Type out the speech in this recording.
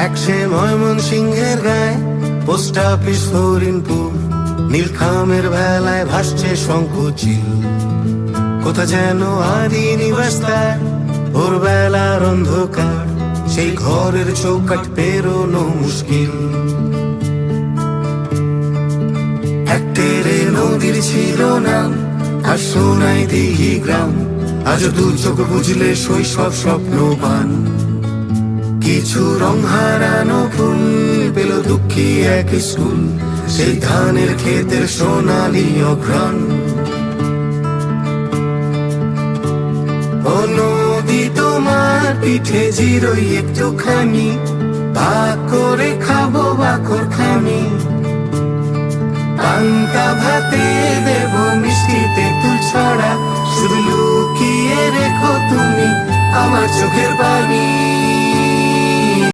একসে ময়মনসিংহের গায়ে, post office হরিণপুর, নীলখামের ভেলায় ভাসছে শঙ্খচিল। কোথা যেন আদি নিবাস তার, ভোরবেলার অন্ধকার, সেই ঘরের চৌকাঠ পেরোনো মুশকিল। একটেরে নদীর ছিল নাম, আর সোনাই দিঘি গ্রাম, আজও দু চোখ বুঝলে শৈশব স্বপ্নবান। কিছু রং হারানো ফুল পেল দুঃখী এক স্কুল, সেই ধানের ক্ষেতের সোনালি অঘ্রাণ। ও নদী তোমার পিঠে জিরোই একটুখানি, ভাগ করে খাবো বাকর খানি। পান্তা ভাতে দেব মিষ্টিতে তুল ছড়া, শুধু লুকিয়ে রেখো তুমি আমার চোখের পানি।